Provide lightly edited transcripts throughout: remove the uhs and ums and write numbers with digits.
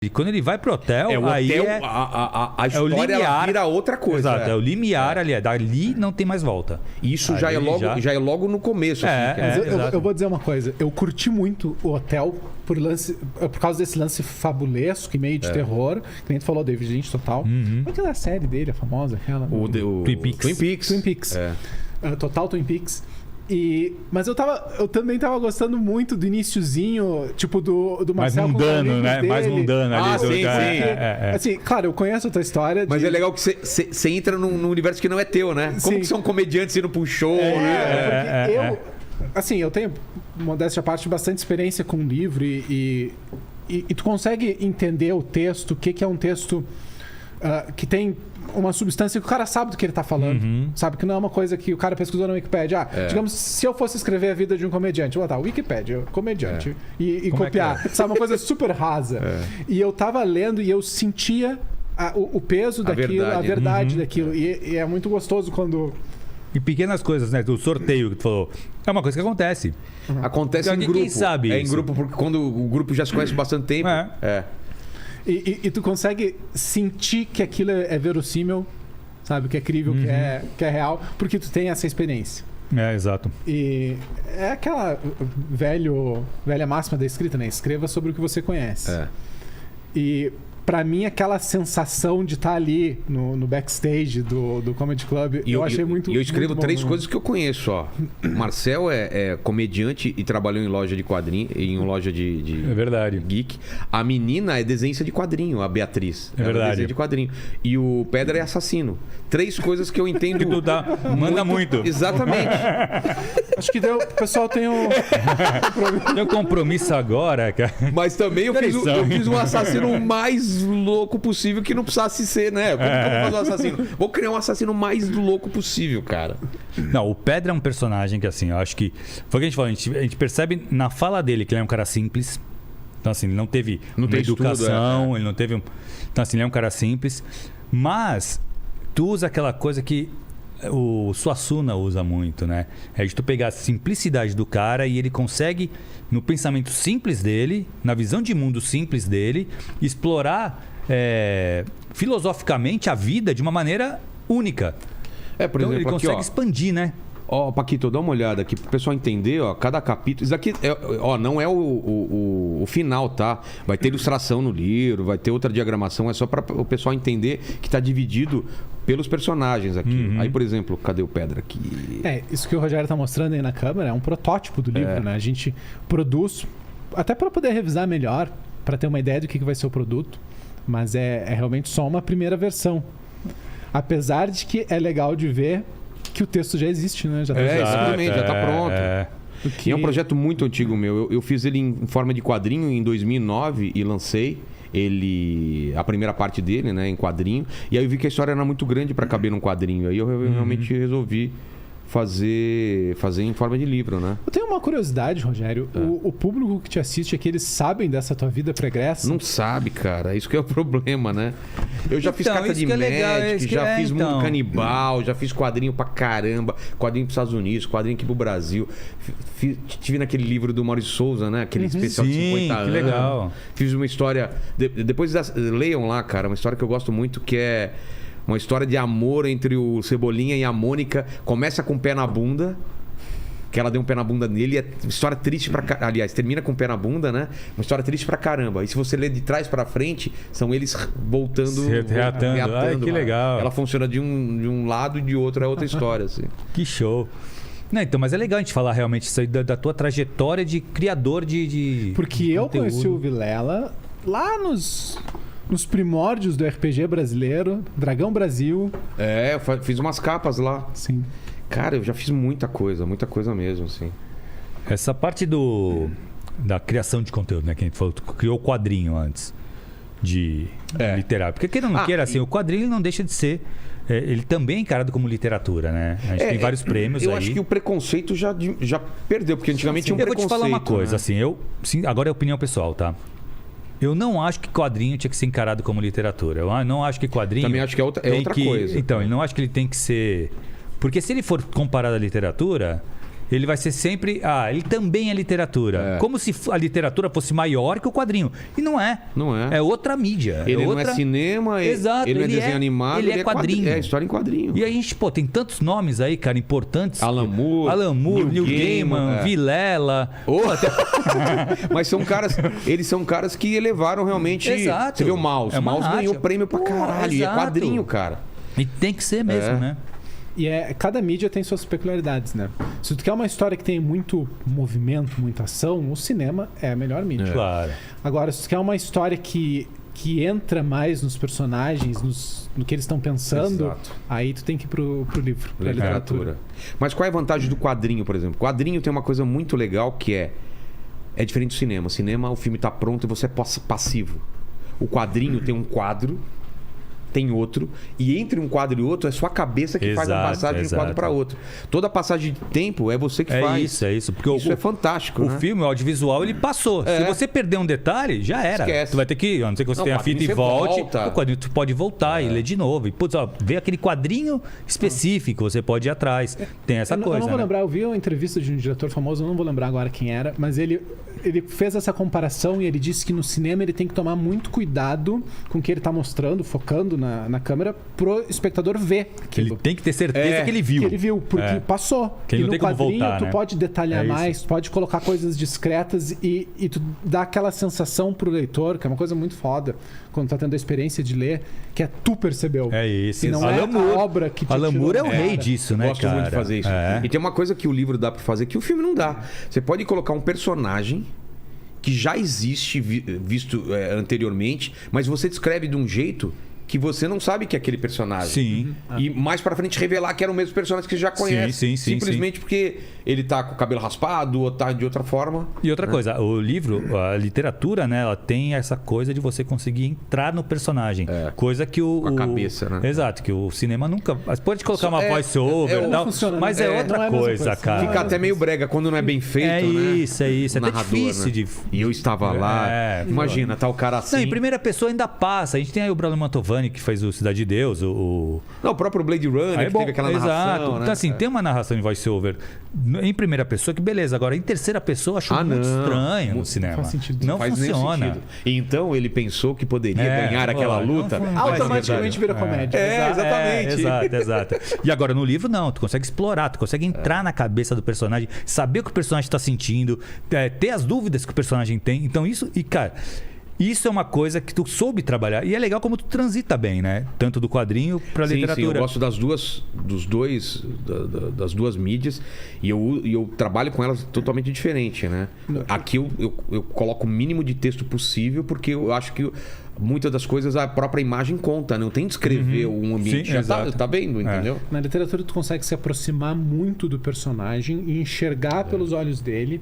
E quando ele vai pro hotel, O aí hotel, a história ela vira outra coisa. Exato, é o limiar ali. Dali não tem mais volta. Isso já é logo no começo. Mas eu vou dizer uma coisa. Eu curti muito o hotel por causa desse lance fabulesco e meio de terror. Que nem tu falou, David Lynch total. Como é aquela série dele, a famosa? Aquela, o Twin Peaks. Total Twin Peaks. Mas eu também tava gostando muito do iniciozinho, tipo, do Marcel. Mais mundano, né? Mais mundano ali. Sim. Assim, claro, eu conheço a tua história. Mas é legal que você entra num universo que não é teu, né? Como que são comediantes indo pro show, né? Porque eu tenho, modéstia à parte, bastante experiência com livro e tu consegue entender o texto, o que é um texto que tem uma substância que o cara sabe do que ele tá falando. Sabe? Que não é uma coisa que o cara pesquisou na Wikipedia. Digamos, se eu fosse escrever a vida de um comediante, eu vou botar Wikipedia, comediante, e copiar. Sabe? Uma coisa super rasa. E eu tava lendo e eu sentia o peso daquilo, a verdade daquilo. E é muito gostoso quando... E pequenas coisas, né? O sorteio que tu falou. É uma coisa que acontece. Acontece em grupo. Quem sabe em grupo, porque quando o grupo já se conhece bastante tempo. E tu consegue sentir que aquilo é verossímil, sabe? Que é crível, que é real, porque tu tem essa experiência. Exato. E é aquela velha máxima da escrita, né? Escreva sobre o que você conhece. E pra mim, aquela sensação de estar ali no backstage do Comedy Club, eu achei muito. E eu escrevo muito três coisas que eu conheço, ó. O Marcel é comediante e trabalhou em loja de quadrinho, em loja de É verdade. geek. A menina é desenhista de quadrinho, a Beatriz. É verdade. Desenha de quadrinho. E o Pedra é assassino. Três coisas que eu entendo. Que tu manda muito. Exatamente. Acho que o pessoal tem Tem um compromisso agora, cara. Mas também eu fiz um assassino mais louco possível que não precisasse ser, né? Como que eu vou fazer um assassino? Vou criar um assassino mais louco possível, cara. Não, o Pedra é um personagem que, assim, eu acho que... Foi o que a gente falou, a gente percebe na fala dele que ele é um cara simples. Então, assim, ele não teve educação, ele não teve... Então, assim, ele é um cara simples. Mas tu usa aquela coisa que o Suassuna usa muito, né? É de tu pegar a simplicidade do cara e ele consegue, no pensamento simples dele, na visão de mundo simples dele, explorar filosoficamente a vida de uma maneira única. Por exemplo, ele consegue aqui, expandir, né? Ó, Paquito, dá uma olhada aqui pro pessoal entender, ó, cada capítulo. Isso aqui não é o final, tá? Vai ter ilustração no livro, vai ter outra diagramação, é só para o pessoal entender que tá dividido pelos personagens aqui. Aí, por exemplo, cadê o Pedra aqui? Isso que o Rogério tá mostrando aí na câmera é um protótipo do livro, né? A gente produz até para poder revisar melhor, para ter uma ideia do que vai ser o produto, mas é realmente só uma primeira versão. Apesar de que é legal de ver que o texto já existe, né? Já tá pronto. E é um projeto muito antigo meu. Eu fiz ele em forma de quadrinho em 2009 e lancei a primeira parte dele, né, em quadrinho. E aí eu vi que a história era muito grande para caber num quadrinho. Aí eu realmente resolvi fazer em forma de livro, né? Eu tenho uma curiosidade, Rogério. O público que te assiste aqui, eles sabem dessa tua vida pregressa? Não sabe, cara. Isso que é o problema, né? Eu já fiz carta de Magic, já fiz Mundo Canibal, já fiz quadrinho pra caramba, quadrinho pros Estados Unidos, quadrinho aqui pro Brasil. Tive naquele livro do Maurício Souza, né? Aquele especial de 50 anos. Que legal. Fiz uma história... Depois leiam lá, cara, uma história que eu gosto muito, que é uma história de amor entre o Cebolinha e a Mônica. Começa com o pé na bunda, que ela deu um pé na bunda nele. É história triste pra... Aliás, termina com o pé na bunda, né? Uma história triste pra caramba. E se você ler de trás pra frente, são eles voltando... Reatando. Ai, que legal. Ela funciona de um lado e de outro é outra história, assim. Que show. Não, então, mas é legal a gente falar realmente isso aí da tua trajetória de criador de Porque eu conheci o Vilela lá nos primórdios do RPG brasileiro, Dragão Brasil. Eu fiz umas capas lá. Sim. Cara, eu já fiz muita coisa mesmo, assim. Essa parte da criação de conteúdo, né? Que a gente falou, tu criou o quadrinho antes de literário. Porque queira ou não queira, assim, o quadrinho ele não deixa de ser... ele também é encarado como literatura, né? A gente tem vários prêmios aí. Eu acho que o preconceito já perdeu, porque antigamente tinha um preconceito. Eu vou te falar uma coisa, assim, agora é opinião pessoal, tá? Eu não acho que quadrinho tinha que ser encarado como literatura. Eu não acho que quadrinho... Também acho que é outra coisa. Então, eu não acho que ele tem que ser... Porque se ele for comparado à literatura, ele vai ser sempre... ele também é literatura. Como se a literatura fosse maior que o quadrinho. E não é. Não é. É outra mídia. Ele outra... não é cinema, Exato, ele não é desenho animado. Ele é quadrinho. É história em quadrinho. E a gente, tem tantos nomes aí, cara, importantes. Alan Moore, Neil Gaiman, Vilela... Mas são caras... Eles são caras que elevaram realmente... Exato. Você vê o Mouse. O Mouse ganhou prêmio pra caralho. E é quadrinho, cara. E tem que ser mesmo, né? E cada mídia tem suas peculiaridades, né? Se tu quer uma história que tem muito movimento, muita ação, o cinema é a melhor mídia. Claro. Agora, se tu quer uma história que entra mais nos personagens, no que eles estão pensando, aí tu tem que ir pro livro, pra literatura. Mas qual é a vantagem do quadrinho, por exemplo? Quadrinho tem uma coisa muito legal que é diferente do cinema. Cinema, o filme tá pronto e você é passivo. O quadrinho tem um quadro, tem outro, e entre um quadro e outro é sua cabeça que faz a passagem de um quadro para outro. Toda passagem de tempo é você que faz. É isso. Porque isso é fantástico. O filme, o audiovisual, ele passou. Se você perder um detalhe, já era. Esquece. Tu vai ter que, a não ser que você tenha a fita e volte, o quadrinho tu pode voltar e ler de novo. E, putz, vê aquele quadrinho específico, você pode ir atrás. Tem essa coisa. Eu não vou lembrar, eu vi uma entrevista de um diretor famoso, eu não vou lembrar agora quem era, mas ele fez essa comparação e ele disse que no cinema ele tem que tomar muito cuidado com o que ele está mostrando, focando na câmera, pro espectador ver aquilo. Ele tem que ter certeza que ele viu. Que ele viu, porque passou. Que ele não tem como voltar, tu pode detalhar mais, tu pode colocar coisas discretas e tu dá aquela sensação pro leitor, que é uma coisa muito foda, quando tá tendo a experiência de ler, que é tu percebeu. É isso. E não é a obra que te Alan Moore é o rei disso, né, Gosto muito de fazer isso. E tem uma coisa que o livro dá pra fazer que o filme não dá. Você pode colocar um personagem que já existe visto anteriormente, mas você descreve de um jeito que você não sabe que é aquele personagem. Sim. E mais pra frente revelar que era o mesmo personagem que você já conhece. Sim. Simplesmente porque ele tá com o cabelo raspado ou tá de outra forma. E outra coisa, o livro, a literatura, né, ela tem essa coisa de você conseguir entrar no personagem. Coisa que a cabeça, né? Exato, que o cinema nunca... Pode colocar uma voice-over e tal, mas é outra coisa, cara. Fica até meio brega quando não é bem feito, né? Isso. É até difícil de... E eu estava lá. Imagina, tá o cara assim... Não, em primeira pessoa ainda passa. A gente tem aí o Bruno Mantovani, que fez o Cidade de Deus, Não, o próprio Blade Runner, que teve aquela narração. Exato. Né? Então, assim, tem uma narração em voice-over em primeira pessoa que beleza. Agora, em terceira pessoa, acho muito estranho no cinema. Faz sentido. Não faz funciona. Então, ele pensou que poderia ganhar aquela luta. Automaticamente vira comédia. Exatamente. Exato. E agora, no livro, não. Tu consegue explorar, tu consegue entrar na cabeça do personagem, saber o que o personagem está sentindo, ter as dúvidas que o personagem tem. Então, isso... E, cara... Isso é uma coisa que tu soube trabalhar. E é legal como tu transita bem, né? Tanto do quadrinho pra literatura. Sim, eu gosto das duas mídias. E eu trabalho com elas totalmente diferente, né? Aqui eu coloco o mínimo de texto possível, porque eu acho que muitas das coisas a própria imagem conta, não tem de descrever um ambiente. Sim, já tá vendo, entendeu? Na literatura tu consegue se aproximar muito do personagem e enxergar pelos olhos dele.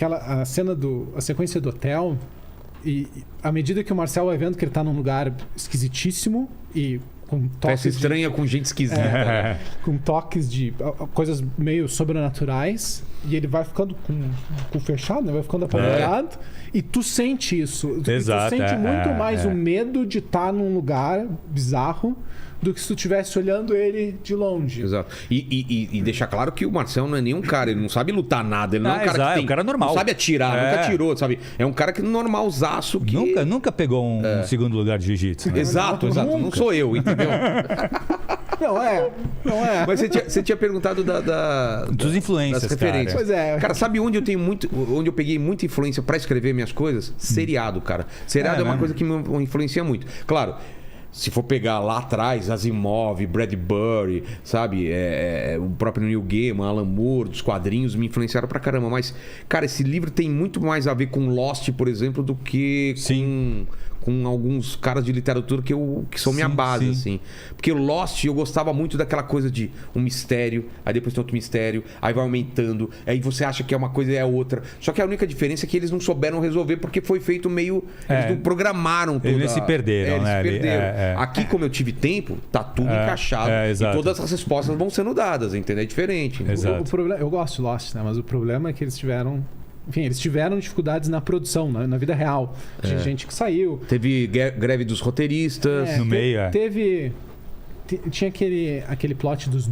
A sequência do hotel... E à medida que o Marcel vai vendo que ele tá num lugar esquisitíssimo e com toques estranha com gente esquisita. Com toques de coisas meio sobrenaturais. E ele vai ficando com o fechado, né? Vai ficando apavorado. E tu sente isso. Exato, tu sente muito mais o medo de estar num lugar bizarro do que se tu estivesse olhando ele de longe. Exato. E deixar claro que o Marcel não é nenhum cara, ele não sabe lutar nada, ele não é um cara que tem, um cara normal. Não sabe atirar, nunca atirou, sabe? É um cara que normalzaço que... Nunca pegou um segundo lugar de jiu-jitsu. Né? Exato. Não sou eu, entendeu? Não é. Mas você tinha perguntado dos influências, das referências. Pois é. Cara, sabe onde eu peguei muita influência pra escrever minhas coisas? Seriado, cara. Seriado é uma coisa que me influencia muito. Claro, se for pegar lá atrás, Asimov, Bradbury, sabe? O próprio Neil Gaiman, Alan Moore, dos quadrinhos me influenciaram pra caramba. Mas, cara, esse livro tem muito mais a ver com Lost, por exemplo, do que com alguns caras de literatura que são minha base, assim. Porque Lost, eu gostava muito daquela coisa de um mistério, aí depois tem outro mistério, aí vai aumentando, aí você acha que é uma coisa e é outra. Só que a única diferença é que eles não souberam resolver porque foi feito meio... Eles não programaram tudo. Eles se perderam, né? Eles se perderam. Aqui, como eu tive tempo, tá tudo encaixado. E todas as respostas vão sendo dadas, entendeu? É diferente. Exato. O problema, eu gosto de Lost, né? Mas o problema é que eles tiveram dificuldades na produção, na vida real. De gente que saiu. Teve greve dos roteiristas. No meio, Tinha aquele plot dos